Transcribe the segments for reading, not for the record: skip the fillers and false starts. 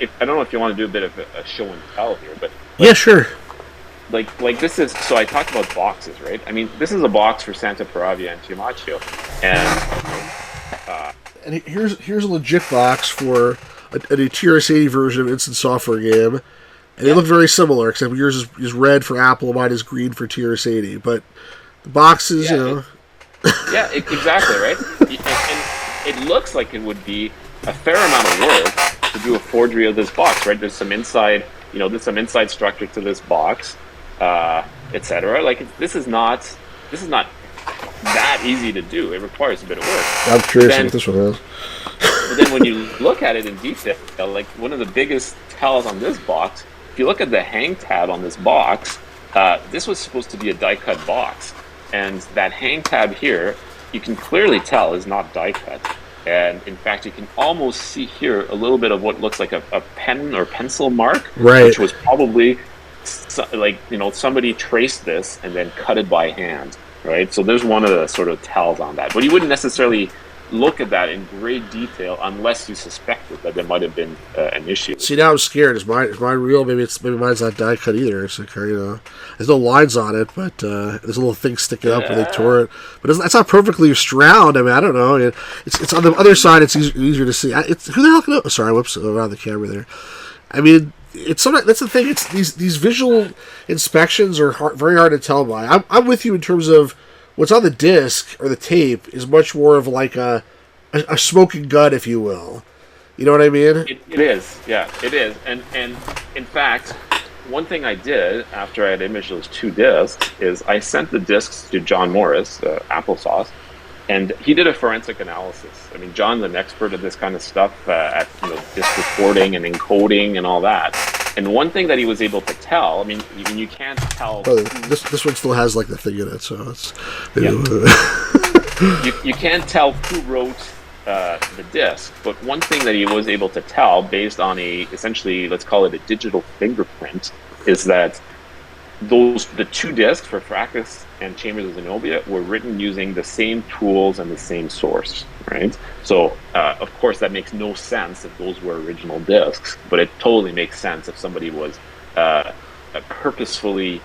I don't know if you want to do a bit of a show and tell here, but Yeah, sure. like this is, so I talked about boxes, right? I mean, this is a box for Santa Paravia and Fiumaccio, and And here's a legit box for a TRS-80 version of Instant Software game. And they look very similar, except yours is red for Apple, mine is green for TRS-80. But the boxes, you know. Exactly, right? And it looks like it would be a fair amount of work to do a forgery of this box, right? There's some inside, there's some inside structure to this box, etc. Like this is not that easy to do. It requires a bit of work. I'm curious what this one is. But then when you look at it in detail, like one of the biggest tells on this box, if you look at the hang tab on this box, this was supposed to be a die-cut box. And that hang tab here, you can clearly tell is not die-cut. And in fact, you can almost see here a little bit of what looks like a pen or pencil mark, right, which was probably somebody traced this and then cut it by hand, right? So there's one of the sort of tells on that. But you wouldn't necessarily look at that in great detail unless you suspected that there might have been an issue. See, now I'm scared. Is mine real? Maybe mine's not die cut either. It's like, there's no lines on it, but there's a little thing sticking up where they tore it. But it's not perfectly round. I mean, I don't know. It's on the other side. It's easier to see. It's who the hell can know? Oh, sorry, whoops, around the camera there. I mean, it's that's the thing. It's these visual inspections are very hard to tell by. I'm with you in terms of what's on the disc or the tape is much more of like a smoking gun, if you will. You know what I mean? It is, yeah, it is. And in fact, one thing I did after I had imaged those two discs is I sent the discs to John Morris, Applesauce, and he did a forensic analysis. I mean, John's an expert at this kind of stuff, at disc recording and encoding and all that. And one thing that he was able to tell, I mean, you can't tell. Oh, this one still has like the thing in it, so it's. Yeah. you can't tell who wrote the disc, but one thing that he was able to tell, based on essentially, let's call it a digital fingerprint, is that the two discs for Fracas and Chambers of Zenobia were written using the same tools and the same source, right? So, of course, that makes no sense if those were original discs, but it totally makes sense if somebody was purposefully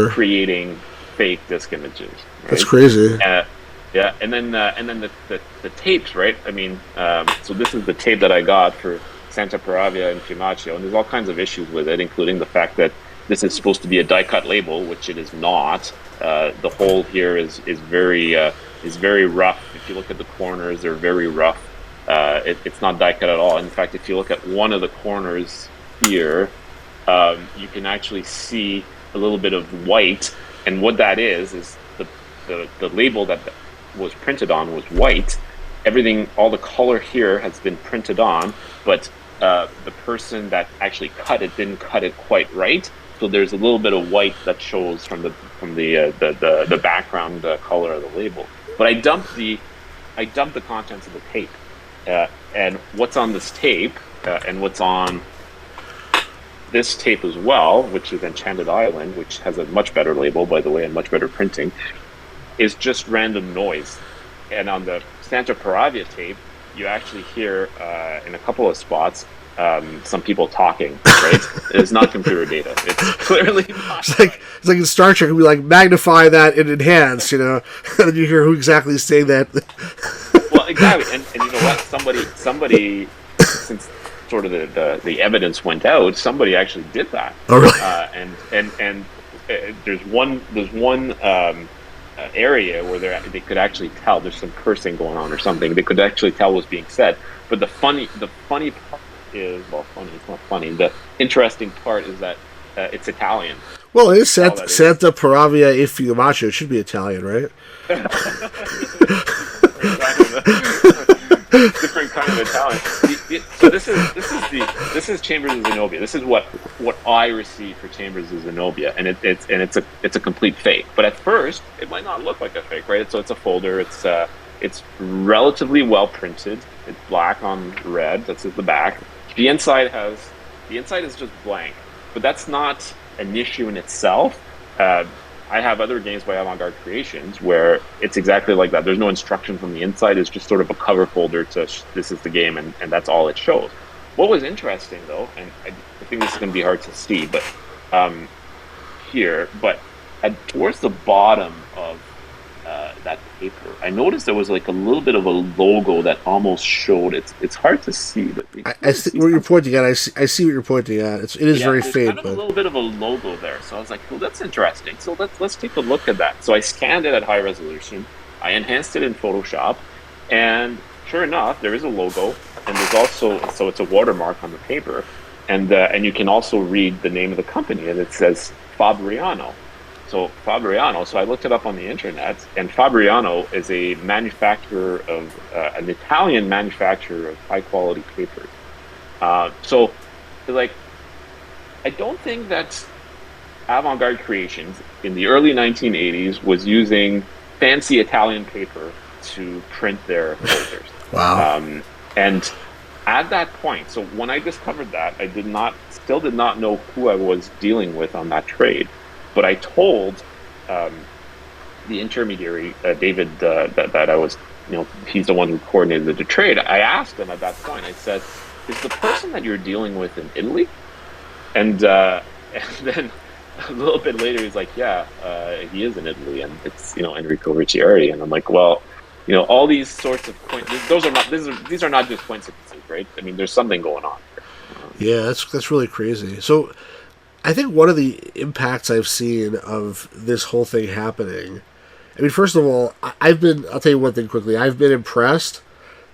creating fake disc images. Right? That's crazy. Yeah, and then the tapes, right? I mean, so this is the tape that I got for Santa Paravia and Fiumaccio, and there's all kinds of issues with it, including the fact that this is supposed to be a die-cut label, which it is not. The hole here is very rough. If you look at the corners, they're very rough. It's not die-cut at all. In fact, if you look at one of the corners here, you can actually see a little bit of white, and what that is the label that was printed on was white. Everything, all the color here has been printed on, but the person that actually cut it didn't cut it quite right. So there's a little bit of white that shows from the background color of the label. But I dumped the contents of the tape, and what's on this tape, and what's on this tape as well, which is Enchanted Island, which has a much better label, by the way, and much better printing, is just random noise. And on the Santa Paravia tape, you actually hear in a couple of spots some people talking, right? It's not computer data. It's clearly not. It's like in Star Trek, we like magnify that and enhance, and then you hear who exactly is saying that. Well, exactly, and you know what? Somebody, since sort of the evidence went out, somebody actually did that. Oh, really? And there's one area where they could actually tell there's some cursing going on or something. They could actually tell what was being said. But the funny part is, well, funny, it's not funny. The interesting part is that it's Italian. Well, it is Santa Paravia e Fiumaccio. It should be Italian, right? Different kind of Italian. So this is Chambers of Zenobia. This is what I received for Chambers of Zenobia, and it's a complete fake. But at first, it might not look like a fake, right? So it's a folder. It's relatively well printed. It's black on red. That's at the back. The inside is just blank, but that's not an issue in itself. I have other games by Avant-Garde Creations where it's exactly like that. There's no instruction from the inside. It's just sort of a cover folder to this is the game, and that's all it shows. what was interesting though, and I think this is going to be hard to see, but um, here, but towards the bottom of that paper, I noticed there was like a little bit of a logo that almost showed. It's hard to see, but you can I really see see what you're something. pointing at. I see what you're pointing at. It is Yeah, very there's kind faint, of a but little bit of a logo there. So I was like, "Oh, that's interesting." So let's take a look at that. So I scanned it at high resolution. I enhanced it in Photoshop, and sure enough, there is a logo, and there's also so it's a watermark on the paper, and you can also read the name of the company, and it says Fabriano. So Fabriano. So I looked it up on the internet, and Fabriano is a manufacturer of an Italian manufacturer of high quality papers. So like I don't think that Avant-Garde Creations in the early 1980s was using fancy Italian paper to print their folders. wow. And at that point, so when I discovered that, I still did not know who I was dealing with on that trade, but I told um, the intermediary, David, that I was, he's the one who coordinated the trade. I asked him at that point. I said, "Is the person that you're dealing with in Italy?" And and then a little bit later, he's like, "Yeah, he is in Italy, and it's Enrico Ricciardi." And I'm like, "Well, all these sorts of these are not just coincidences, right? I mean, there's something going on here." Yeah, that's really crazy. So I think one of the impacts I've seen of this whole thing happening. I mean, first of all, I'll tell you one thing quickly. I've been impressed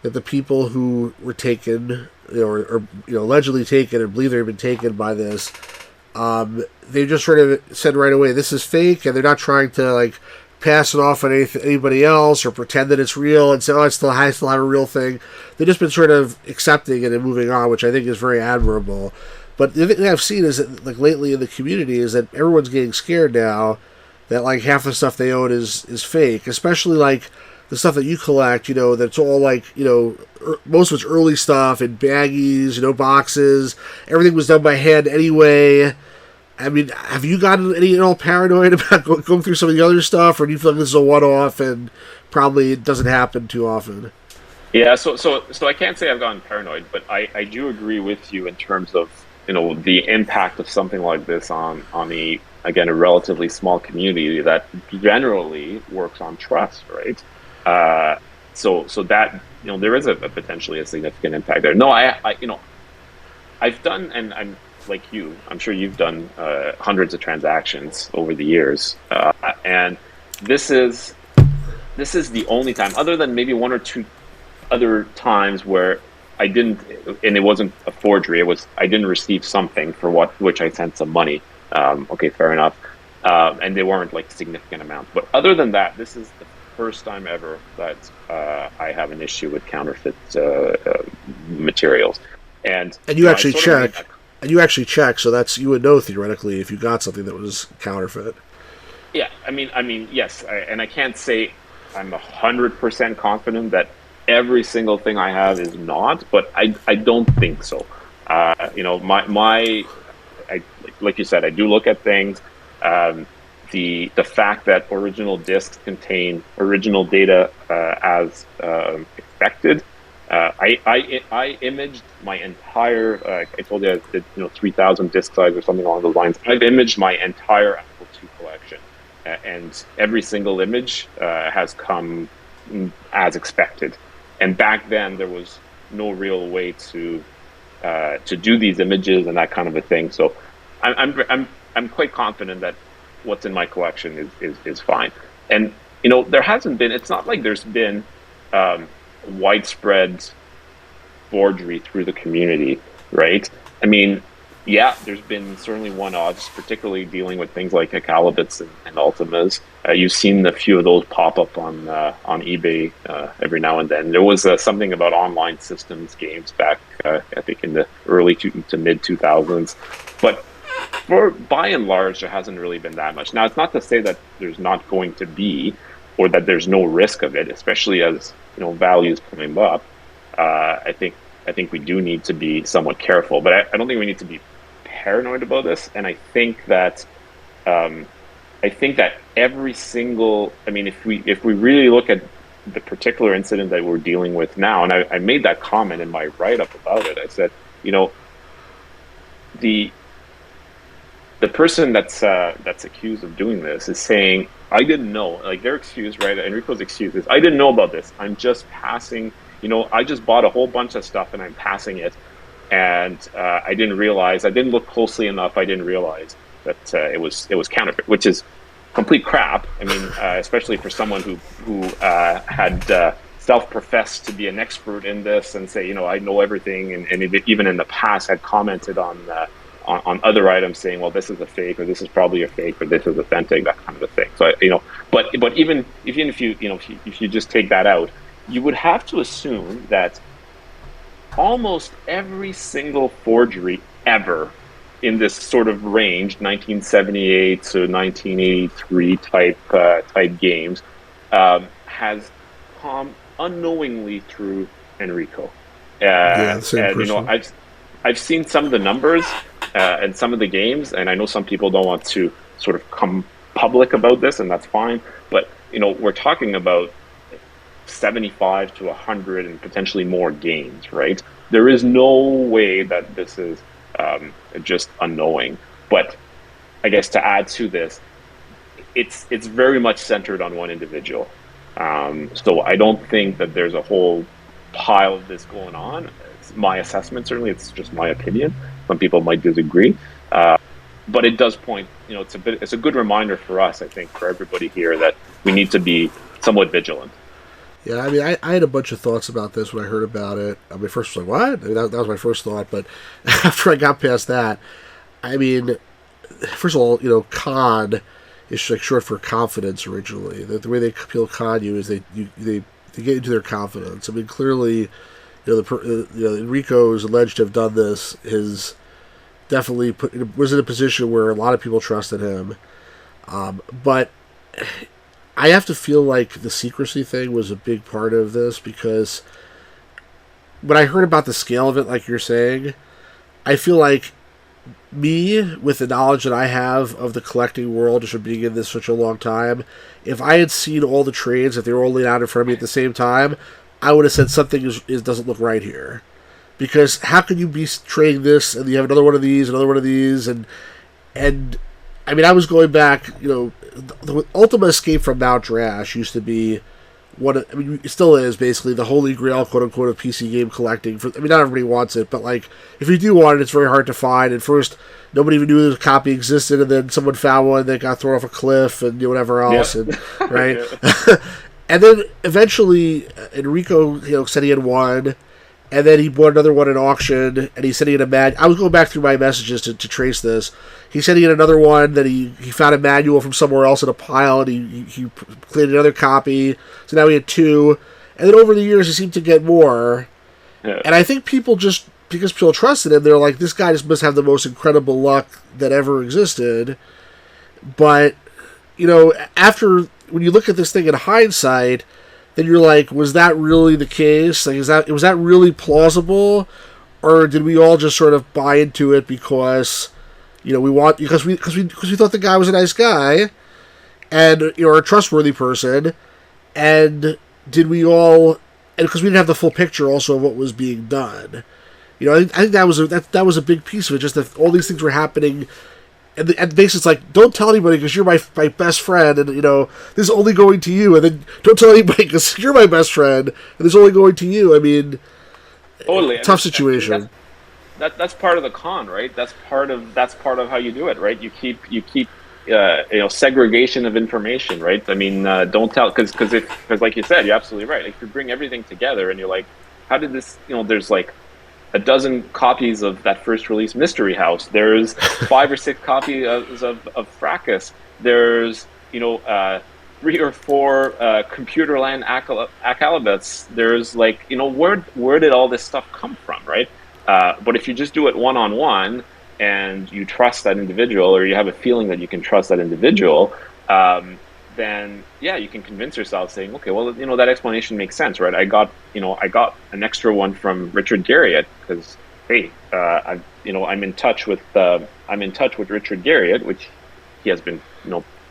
that the people who were taken, or allegedly taken and believe they've been taken by this, they just sort of said right away, this is fake, and they're not trying to like pass it off on anybody else or pretend that it's real and say, oh, I still have a real thing. They've just been sort of accepting it and moving on, which I think is very admirable. But the thing I've seen is that, like, lately in the community, is that everyone's getting scared now that like half the stuff they own is fake, especially like the stuff that you collect. That's all like most of it's early stuff in baggies, boxes. Everything was done by hand anyway. I mean, have you gotten any at all paranoid about going through some of the other stuff, or do you feel like this is a one-off and probably it doesn't happen too often? Yeah, so I can't say I've gotten paranoid, but I do agree with you in terms of the impact of something like this on the again a relatively small community that generally works on trust, right? So that there is a potentially a significant impact there. No, I I've done, and I'm like you. I'm sure you've done hundreds of transactions over the years, and this is the only time, other than maybe one or two other times where I didn't, and it wasn't a forgery. I didn't receive something for which I sent some money. Okay, fair enough, and they weren't like significant amounts. But other than that, this is the first time ever that I have an issue with counterfeit materials. And And you I actually sort of made check. And you actually check, so you would know theoretically if you got something that was counterfeit. yeah. I mean, yes, and I can't say I'm 100% confident that every single thing I have is not, but I don't think so. I like you said, I do look at things. The fact that original discs contain original data as expected. I imaged my entire. I told you I did 3,000 disc size or something along those lines. I've imaged my entire Apple II collection, and every single image has come as expected. And back then there was no real way to do these images and that kind of a thing. So I'm quite confident that what's in my collection is fine. And there hasn't been. It's not like there's been widespread forgery through the community, right? I mean, yeah, there's been certainly one-offs, particularly dealing with things like Calibits and Ultimas. You've seen a few of those pop up on eBay every now and then. There was something about online systems games back, I think, in the early to mid 2000s. But by and large, there hasn't really been that much. Now, it's not to say that there's not going to be, or that there's no risk of it, especially as values climb up. I think we do need to be somewhat careful, but I don't think we need to be paranoid about this. And I think that every single, I mean, if we really look at the particular incident that we're dealing with now, and I made that comment in my write-up about it. I said, you know, the person that's accused of doing this is saying, I didn't know. Like, their excuse, right? Enrico's excuse is, I didn't know about this. I'm just passing. I just bought a whole bunch of stuff and I'm passing it, and I didn't realize. I didn't look closely enough. I didn't realize that it was counterfeit, which is complete crap. I mean, especially for someone who had self-professed to be an expert in this and say, I know everything, and even in the past had commented on other items saying, well, this is a fake, or this is probably a fake, or this is authentic, that kind of a thing. So but even if you just take that out, you would have to assume that almost every single forgery ever in this sort of range, 1978 to 1983 type games, has come unknowingly through Enrico. And I've seen some of the numbers and some of the games, and I know some people don't want to sort of come public about this, and that's fine. But we're talking about 75 to 100 and potentially more games, right? There is no way that this is just unknowing. But I guess to add to this, it's very much centered on one individual. So I don't think that there's a whole pile of this going on. It's my assessment, certainly. It's just my opinion. Some people might disagree. But it does point, it's a good reminder for us, I think, for everybody here, that we need to be somewhat vigilant. Yeah, I mean, I had a bunch of thoughts about this when I heard about it. I mean, first I was like, what? I mean, that was my first thought. But after I got past that, I mean, first of all, con is like short for confidence originally. The way they appeal con you is they get into their confidence. I mean, clearly, Enrico is alleged to have done this. Is definitely was in a position where a lot of people trusted him. But I have to feel like the secrecy thing was a big part of this, because when I heard about the scale of it, like you're saying, I feel like me, with the knowledge that I have of the collecting world, just from being in this such a long time, if I had seen all the trades, if they were all laid out in front of me at the same time, I would have said something doesn't look right here. Because how can you be trading this and you have another one of these, and I mean, I was going back, the Ultima Escape from Mount Drash used to be it still is basically the holy grail, quote unquote, of PC game collecting. Not everybody wants it, but like, if you do want it, it's very hard to find. At first, nobody even knew the copy existed, and then someone found one that got thrown off a cliff and whatever else, and right. And then eventually, Enrico, said he had one. And then he bought another one at auction, and he said he had I was going back through my messages to trace this. He said he had another one that he found a manual from somewhere else in a pile, and he created another copy. So now he had two. And then over the years, he seemed to get more. Yeah. And I think people just, because people trusted him, they're like, this guy just must have the most incredible luck that ever existed. But, after, when you look at this thing in hindsight, then you're like, was that really the case? Like, was that really plausible, or did we all just sort of buy into it because, because we thought the guy was a nice guy, and a trustworthy person, and did we all, and because we didn't have the full picture also of what was being done, I think that was a big piece of it. Just that all these things were happening. And basically it's like, don't tell anybody because you're my best friend, and this is only going to you. And then don't tell anybody because you're my best friend, and this is only going to you. I mean, totally tough situation. That's part of the con, right? That's part of how you do it, right? You keep segregation of information, right? I mean, don't tell, because like you said, you're absolutely right. Like, if you bring everything together and you're like, how did this? There's like a dozen copies of that first release Mystery House. There's 5 or 6 copies of Fracas. There's 3 or 4 Computerland Acalabets. There's like, where did all this stuff come from, right? But if you just do it one-on-one and you trust that individual, or you have a feeling that you can trust that individual, then you can convince yourself, saying, okay, well, that explanation makes sense, right? I got an extra one from Richard Garriott because, hey, I'm in touch with Richard Garriott, which he has been,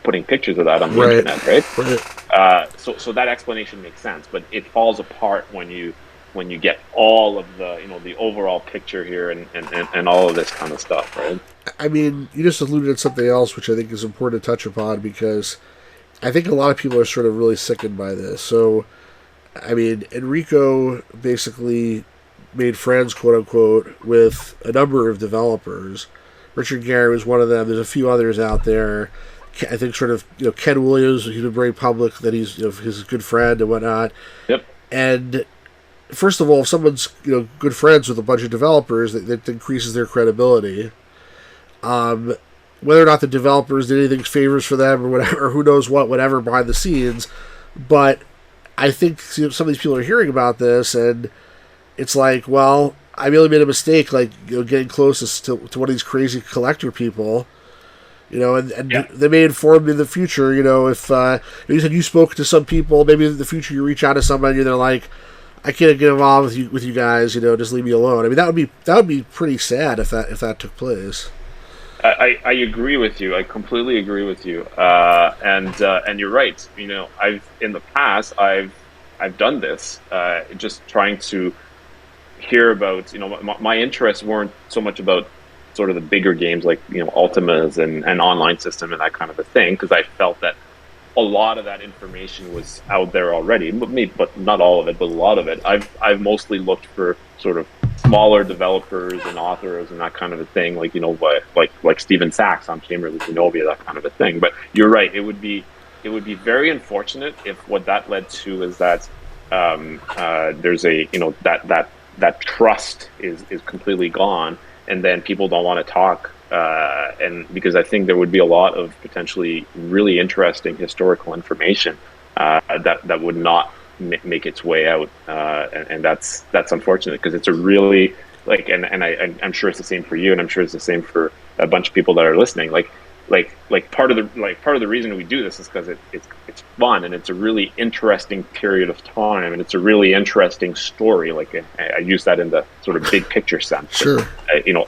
putting pictures of that on the internet, right? So that explanation makes sense, but it falls apart when you when you get all of the the overall picture here and all of this kind of stuff, right? I mean, you just alluded to something else which I think is important to touch upon, because I think a lot of people are sort of really sickened by this. So, I mean, Enrico basically made friends, quote unquote, with a number of developers. Richard Gary was one of them. There's a few others out there. I think sort of, Ken Williams, he's been very public that he's, his good friend and whatnot. Yep. And first of all, if someone's, good friends with a bunch of developers, that increases their credibility. Whether or not the developers did anything favors for them or whatever, or who knows whatever behind the scenes. But I think some of these people are hearing about this, and it's like, well, I really made a mistake, like, getting closest to one of these crazy collector people, and yeah. They may inform me in the future, if you said you spoke to some people, maybe in the future you reach out to somebody and they're like, I can't get involved with you guys, just leave me alone. I mean, that would be pretty sad if that took place. I agree with you. I completely agree with you. And you're right. I've in the past I've done this, just trying to hear about. My interests weren't so much about sort of the bigger games like Ultimas and online system and that kind of a thing, because I felt that a lot of that information was out there already. But not all of it, but a lot of it. I've mostly looked for sort of smaller developers and authors and that kind of a thing, like Stephen Sachs on Chamberlain Zenobia, that kind of a thing. But you're right; it would be very unfortunate if what that led to is that there's that trust is completely gone, and then people don't want to talk. And because I think there would be a lot of potentially really interesting historical information that would not make its way out, and that's unfortunate, because it's a really I'm sure it's the same for you, and I'm sure it's the same for a bunch of people that are listening. Part of the reason we do this is because it's fun, and it's a really interesting period of time, and it's a really interesting story. I use that in the sort of big picture sense. Sure.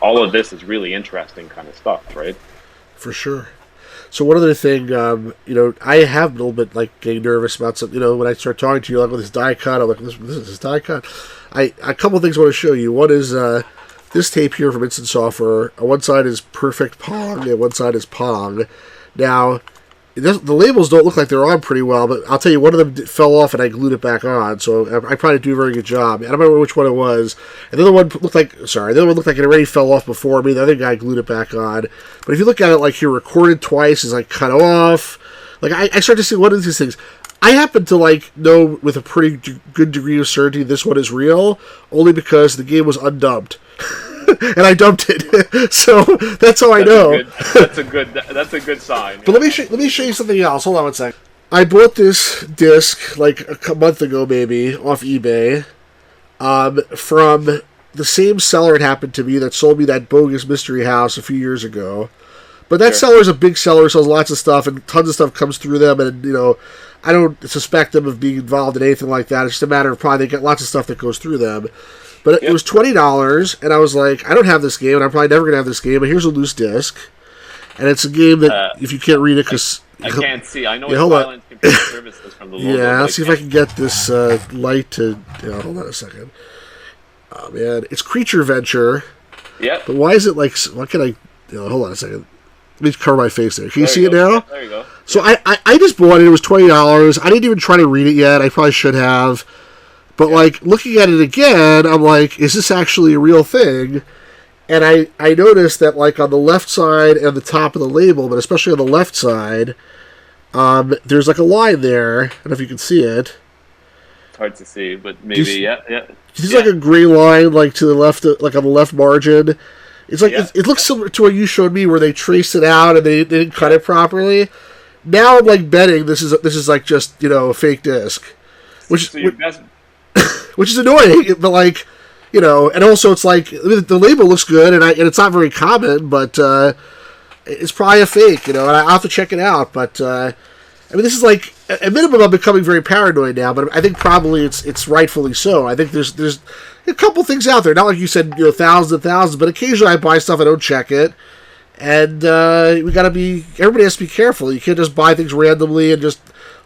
All of this is really interesting kind of stuff, right? For sure. So one other thing, I have a little bit getting nervous about something. When I start talking to you with this die cut, I'm like, this is die cut. A couple of things I want to show you. One is this tape here from Instant Software. On one side is Perfect Pong, and one side is Pong. Now, the labels don't look like they're on pretty well, but I'll tell you, one of them fell off and I glued it back on, so I probably do a very good job. I don't remember which one it was. And the other one looked like it already fell off before me. The other guy glued it back on. But if you look at it here, recorded twice is cut off. I start to see one of these things. I happen to know with a pretty good degree of certainty this one is real, only because the game was undubbed. And I dumped it, so that's how I know. That's a good sign. But let me show you something else. Hold on one second. I bought this disc a month ago, maybe, off eBay, from the same seller it happened to be that sold me that bogus Mystery House a few years ago. But that seller's a big seller, sells lots of stuff, and tons of stuff comes through them, and I don't suspect them of being involved in anything like that. It's just a matter of probably they get lots of stuff that goes through them. But it was $20, and I was like, I don't have this game, and I'm probably never going to have this game, but here's a loose disc. And it's a game that, if you can't read it, because... I can't see. I know it's Violence Computer Services from the logo. Yeah, let's see if I can get this light to... hold on a second. Oh, man. It's Creature Venture. Yeah. But why is it what can I... hold on a second. Let me cover my face there. Can you see it now? Yeah, there you go. So I just bought it. It was $20. I didn't even try to read it yet. I probably should have. But, looking at it again, I'm like, is this actually a real thing? And I noticed that, on the left side and the top of the label, but especially on the left side, there's, a line there. I don't know if you can see it. It's hard to see, but maybe, yeah. It's a gray line, to the left, on the left margin. It's it looks similar to what you showed me, where they traced it out and they didn't cut it properly. Now I'm, betting this is just, a fake disc. Which is annoying, but and also it's the label looks good, and it's not very common, but it's probably a fake, and I'll have to check it out. But this is at minimum, I'm becoming very paranoid now, but I think probably it's rightfully so. I think there's a couple things out there, not like you said, thousands and thousands, but occasionally I buy stuff, I don't check it, and everybody has to be careful. You can't just buy things randomly and just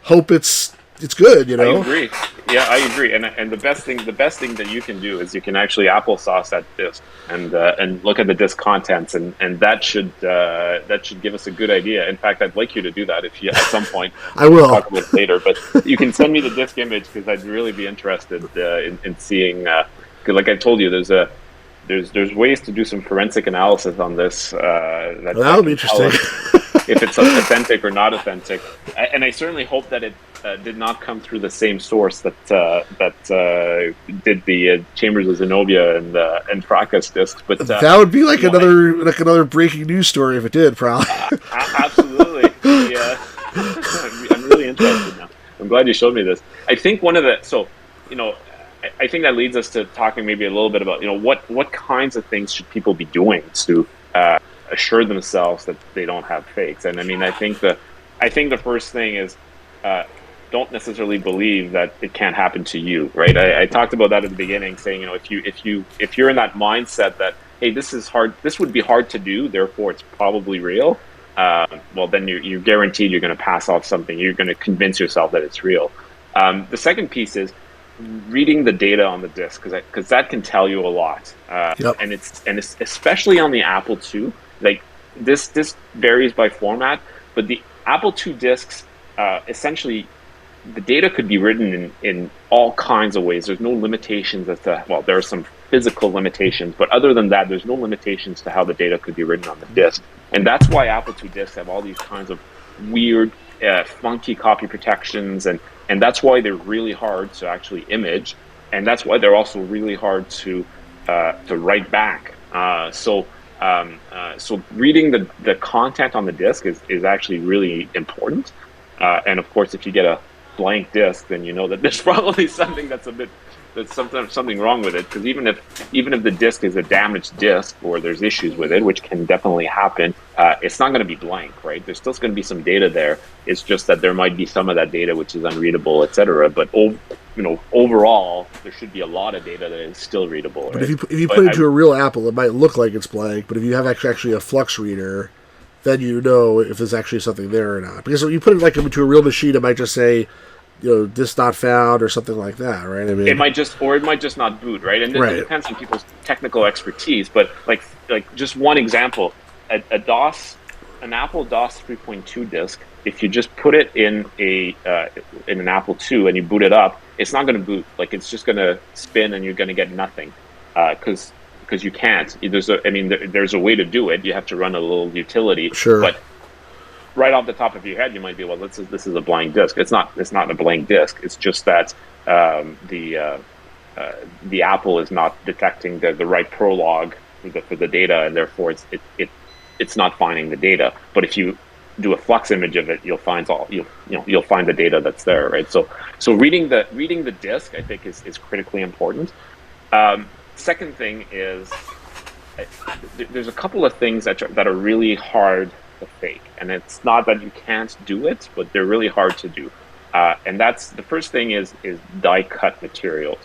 hope it's good, I agree. Yeah, I agree. And the best thing that you can do is you can actually applesauce that disc and look at the disc contents, and that should give us a good idea. In fact, I'd like you to do that if you at some point. I We can will. talk about it later, but you can send me the disc image because I'd really be interested in seeing. 'Cause like I told you, there's ways to do some forensic analysis on this That would be can tell interesting. us if it's authentic or not authentic. And I certainly hope that it did not come through the same source that did the Chambers of Zenobia and Fracas discs. But That would be like another breaking news story if it did, probably. Absolutely, yeah. I'm really interested now. I'm glad you showed me this. I think I think that leads us to talking maybe a little bit about what kinds of things should people be doing to assure themselves that they don't have fakes. And I mean, I think the first thing is don't necessarily believe that it can't happen to you, right? I talked about that at the beginning, saying if you're in that mindset that, hey, this is hard, this would be hard to do, therefore it's probably real. Well, then you're guaranteed you're going to pass off something. You're going to convince yourself that it's real. The second piece is reading the data on the disc, because that can tell you a lot. Yep. And it's especially on the Apple II. Like this varies by format, but the Apple II discs essentially the data could be written in all kinds of ways. There's no limitations as to, well, there are some physical limitations, but other than that, there's no limitations to how the data could be written on the disk. And that's why Apple II discs have all these kinds of weird, funky copy protections, and that's why they're really hard to actually image, and that's why they're also really hard to write back. So reading the content on the disk is actually really important. And of course, if you get a blank disk, then you know that there's probably something something wrong with it. Because even if the disk is a damaged disk or there's issues with it, which can definitely happen, it's not going to be blank, right? There's still going to be some data there. It's just that there might be some of that data which is unreadable, etc. But overall, there should be a lot of data that is still readable. But right? if you put it into a real Apple, it might look like it's blank. But if you have actually a flux reader, then you know if there's actually something there or not. Because when you put it like into a real machine, it might just say, disk not found or something like that, right? I mean, it might just not boot, right? And it depends on people's technical expertise. But like just one example, an Apple DOS 3.2 disk, if you just put it in an Apple II and you boot it up, it's not going to boot. Like it's just going to spin and you're going to get nothing, because you can't. There's a way to do it. You have to run a little utility. Sure. But right off the top of your head, you might be, well, this is a blank disk. It's not a blank disk. It's just that the Apple is not detecting the right prologue for the data, and therefore it's not finding the data. But if you do a flux image of it, you'll find the data that's there, right? So reading the disk, I think, is critically important. Second thing is there's a couple of things that are really hard to fake, and it's not that you can't do it, but they're really hard to do. And that's the first thing is die cut materials.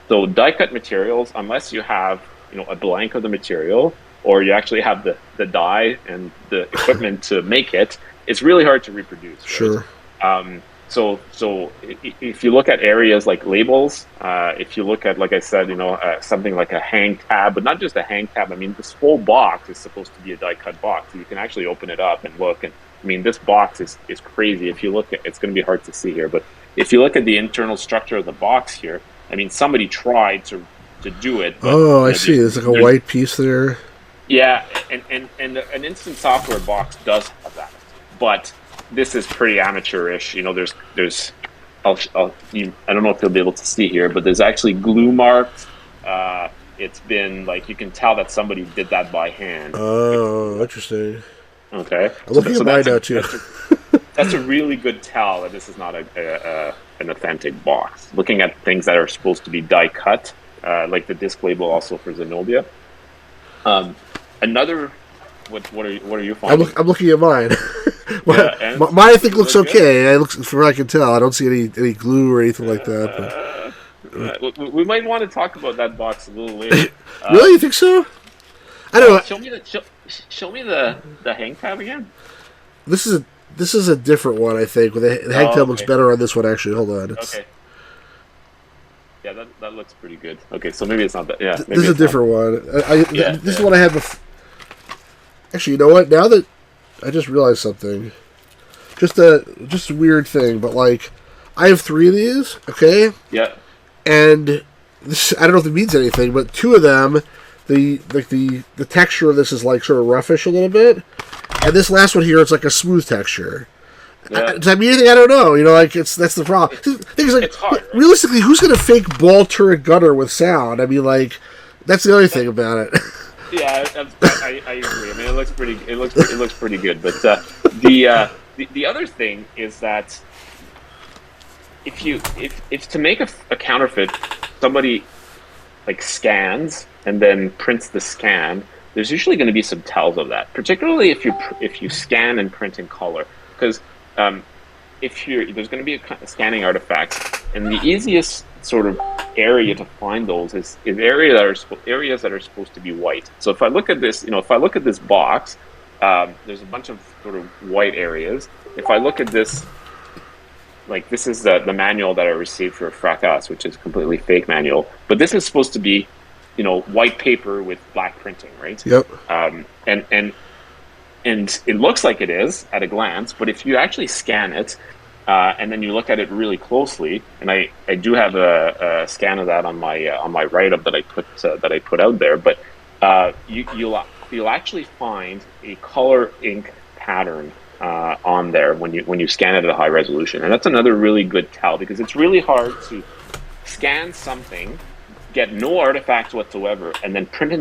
So die cut materials, unless you have a blank of the material, or you actually have the die and the equipment to make it, it's really hard to reproduce. Right? Sure. So if you look at areas like labels, if you look at, like I said, something like a hang tab, but not just a hang tab. I mean, this whole box is supposed to be a die-cut box. So you can actually open it up and look. And I mean, this box is crazy. If you look at, it's going to be hard to see here, but if you look at the internal structure of the box here, I mean, somebody tried to do it. But, I see. There's like a white piece there. Yeah, and an instant software box does have that, but this is pretty amateurish. There's I don't know if you'll be able to see here, but there's actually glue marks. It's been like, you can tell that somebody did that by hand. Oh, interesting. Okay, I'm looking at mine now too. That's a really good tell that this is not an authentic box. Looking at things that are supposed to be die cut, like the disc label also for Zenobia. Another, what are you finding? I'm looking at mine. Mine I think looks okay. From what I can tell, I don't see any glue or anything like that. But. We might want to talk about that box a little later. Really, you think so? I don't know. Show me the hang tab again. This is a different one, I think. The hang tab looks better on this one, actually. Hold on. Okay. that looks pretty good. Okay, so maybe it's not that. Yeah, This is a different one. This is what I had before. Actually, you know what? Now that I just realized something, just a weird thing, but like, I have 3 of these. Okay. Yeah. And this, I don't know if it means anything, but 2 of them, the texture of this is like sort of roughish a little bit, and this last one here, it's like a smooth texture. Yeah. Does that mean anything? I don't know. You know, like that's the problem. The thing is, like, It's hard, right? realistically, who's going to fake ball turret gunner with sound? I mean, like, that's the other thing about it. Yeah, I agree. I mean, it looks pretty. It looks pretty good. But the other thing is that if to make a counterfeit, somebody like scans and then prints the scan, there's usually going to be some tells of that. Particularly if you scan and print in color, because there's going to be a scanning artifact, and the easiest sort of area to find those is areas that are supposed to be white. So if I look at this, if I look at this box, there's a bunch of sort of white areas. If I look at this, like this is the manual that I received for Fracas, which is a completely fake manual, but this is supposed to be, white paper with black printing, right? Yep. And it looks like it is at a glance, but if you actually scan it, and then you look at it really closely, and I do have a scan of that on my write-up that I put out there, but you'll actually find a color ink pattern on there when you scan it at a high resolution, and that's another really good tell, because it's really hard to scan something, get no artifacts whatsoever, and then print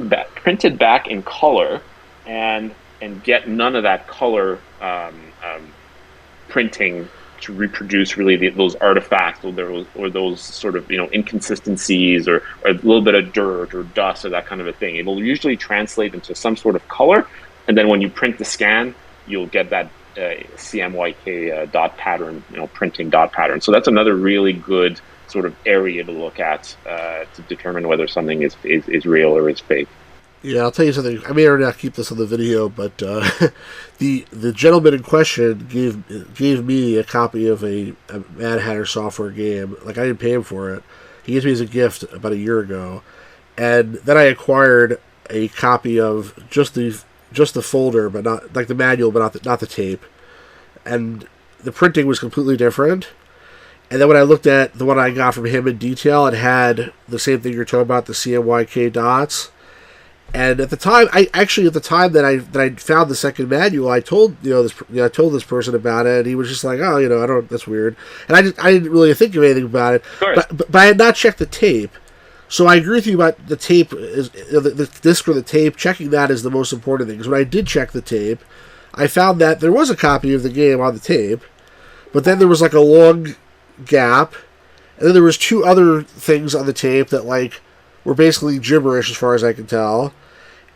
it back in color, and get none of that color printing to reproduce really those artifacts or those sort of inconsistencies or a little bit of dirt or dust or that kind of a thing. It'll usually translate into some sort of color, and then when you print the scan, you'll get that CMYK dot pattern, printing dot pattern. So that's another really good sort of area to look at to determine whether something is real or is fake. Yeah, I'll tell you something. I may or not keep this on the video, but the gentleman in question gave me a copy of a Mad Hatter software game. Like, I didn't pay him for it. He gave me as a gift about a year ago, and then I acquired a copy of just the folder, but not like the manual, but not the tape. And the printing was completely different. And then when I looked at the one I got from him in detail, it had the same thing you're talking about, the CMYK dots. And at the time, that I found the second manual, I told this person about it, and he was just like, oh, I don't, that's weird, and I didn't really think of anything about it, but I had not checked the tape, so I agree with you about the tape is the disc or the tape. Checking that is the most important thing, because when I did check the tape, I found that there was a copy of the game on the tape, but then there was like a long gap, and then there was 2 other things on the tape that like were basically gibberish as far as I can tell.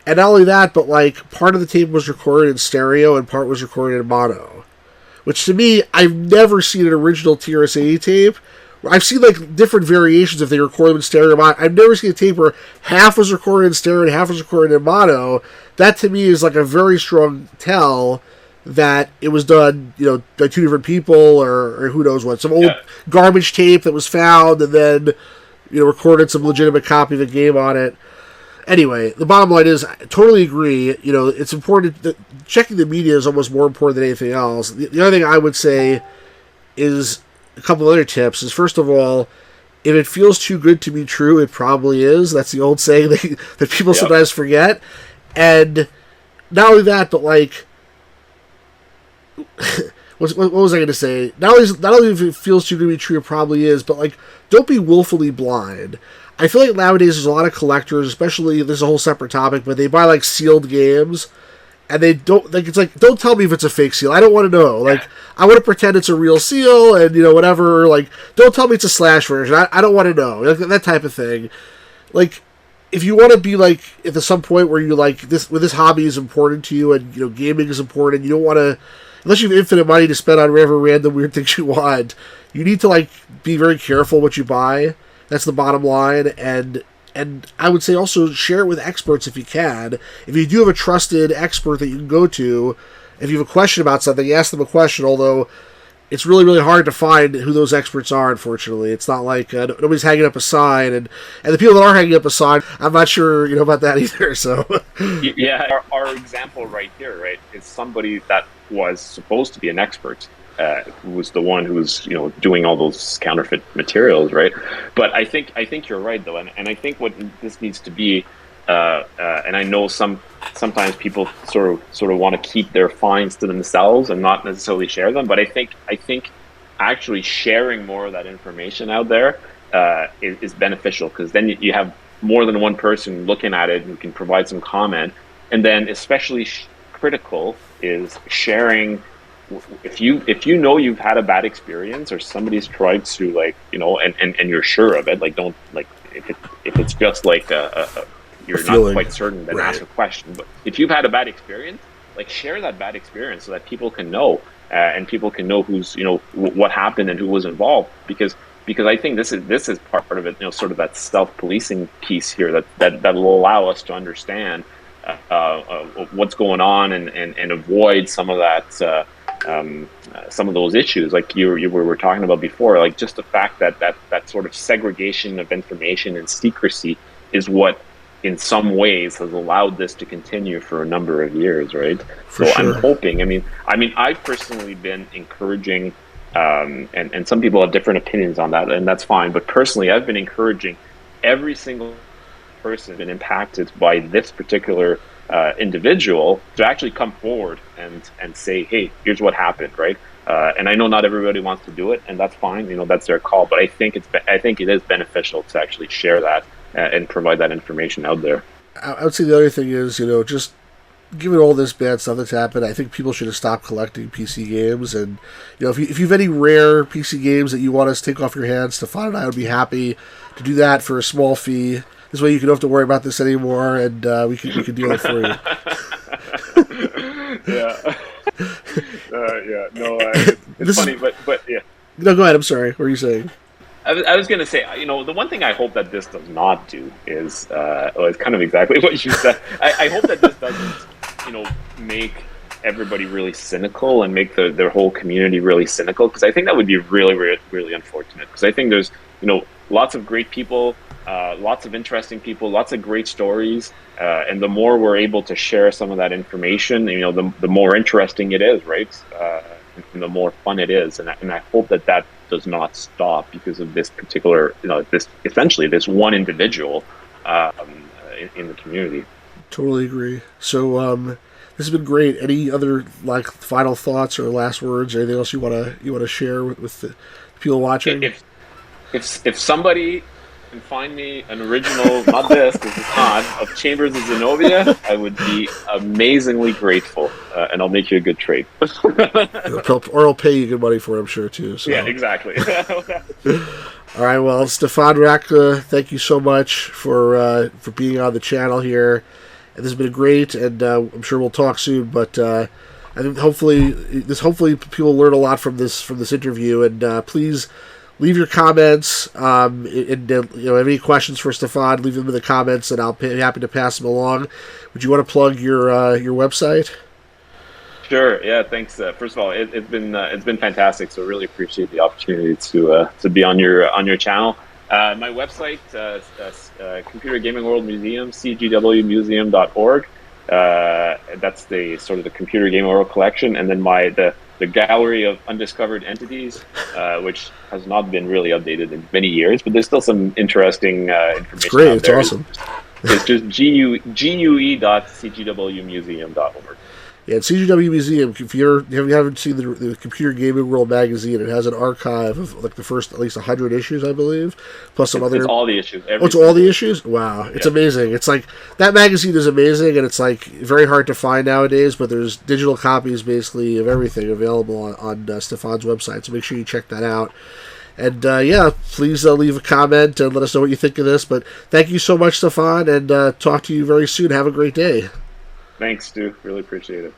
And not only that, but like part of the tape was recorded in stereo and part was recorded in mono. Which to me, I've never seen an original TRS-80 tape. I've seen like different variations if they record them in stereo and mono. I've never seen a tape where half was recorded in stereo and half was recorded in mono. That to me is like a very strong tell that it was done, by 2 different people or who knows what. Some old garbage tape that was found and then recorded some legitimate copy of the game on it. Anyway, the bottom line is, I totally agree. It's important that checking the media is almost more important than anything else. The other thing I would say is a couple other tips. Is first of all, if it feels too good to be true, it probably is. That's the old saying that people sometimes forget. And not only that, but like, what was I going to say? Not only if it feels too good to be true, it probably is, but like, don't be willfully blind. I feel like nowadays there's a lot of collectors, especially, there's a whole separate topic, but they buy like sealed games, and they don't, like, it's like, don't tell me if it's a fake seal. I don't want to know. Like, I want to pretend it's a real seal, and whatever. Like, don't tell me it's a slash version. I don't want to know. Like, that type of thing. Like, if you want to be like at some point where you like this, when this hobby is important to you, and gaming is important, you don't want to, unless you have infinite money to spend on whatever random weird things you want, you need to like be very careful what you buy. That's the bottom line, and I would say also share it with experts if you can. If you do have a trusted expert that you can go to, if you have a question about something, ask them a question, although it's really, really hard to find who those experts are, unfortunately. It's not like nobody's hanging up a sign, and the people that are hanging up a sign, I'm not sure about that either. So yeah, our example right here, right, is somebody that was supposed to be an expert, who was the one who was doing all those counterfeit materials, right? But I think you're right though, and I think what this needs to be, and I know sometimes people sort of want to keep their finds to themselves and not necessarily share them. But I think actually sharing more of that information out there is beneficial, because then you have more than one person looking at it who can provide some comment. And then especially critical is sharing. If you know you've had a bad experience, or somebody's tried to and you're sure of it, don't if it's just like you're not quite certain, then ask a question. But if you've had a bad experience, share that bad experience so that people can know, and people can know who's what happened and who was involved. Because I think this is part of it, sort of that self-policing piece here that will allow us to understand what's going on and avoid some of that. Some of those issues, like you were talking about before, just the fact that sort of segregation of information and secrecy is what, in some ways, has allowed this to continue for a number of years, right? So sure. I'm hoping. I mean, I've personally been encouraging, and some people have different opinions on that, and that's fine. But personally, I've been encouraging every single person who's been impacted by this particular individual to actually come forward and say, hey, here's what happened, right? And I know not everybody wants to do it, and that's fine. That's their call. But I think it is beneficial to actually share that and provide that information out there. I would say the other thing is, just given all this bad stuff that's happened, I think people should have stopped collecting PC games. And if you have any rare PC games that you want us to take off your hands, Stephane and I would be happy to do that for a small fee. This way you don't have to worry about this anymore, and we can do it for you. Yeah. No, it's funny, but yeah. No, go ahead. I'm sorry. What were you saying? I was going to say, the one thing I hope that this does not do is, it's kind of exactly what you said. I hope that this doesn't, make everybody really cynical and make their whole community really cynical, because I think that would be really, really, really unfortunate. Because I think there's, lots of great people, lots of interesting people, lots of great stories, and the more we're able to share some of that information, the more interesting it is, right? And the more fun it is, and I hope that does not stop because of this particular, this one individual in the community. Totally agree. So this has been great. Any other final thoughts or last words, or anything else you want to share with the people watching? If somebody can find me an original, not this, because it's not, of Chambers of Zenobia, I would be amazingly grateful, and I'll make you a good trade. Or I'll pay you good money for it, I'm sure, too. So. Yeah, exactly. All right, well, Stephane Racle, thank you so much for being on the channel here. And this has been great, and I'm sure we'll talk soon, but I think hopefully people learn a lot from this interview, and please leave your comments, and any questions for Stephane, leave them in the comments, and I'll be happy to pass them along. Would you want to plug your website? Sure. Yeah. Thanks. First of all, it's been fantastic. So really appreciate the opportunity to be on your channel. My website, Computer Gaming World Museum, cgwmuseum.org. That's the sort of the Computer Gaming World collection, and then the Gallery of Undiscovered Entities, which has not been really updated in many years, but there's still some interesting information. It's great. It's awesome. It's just gue.cgwmuseum.org. Yeah, at CGW Museum, if you haven't seen the Computer Gaming World magazine, it has an archive of the first at least 100 issues, I believe, plus some other. It's all the issues. It's all the issues. Wow, it's amazing. It's that magazine is amazing, and it's very hard to find nowadays. But there's digital copies basically of everything available on Stephane's website, so make sure you check that out. And please leave a comment and let us know what you think of this. But thank you so much, Stephane, and talk to you very soon. Have a great day. Thanks, Stu. Really appreciate it.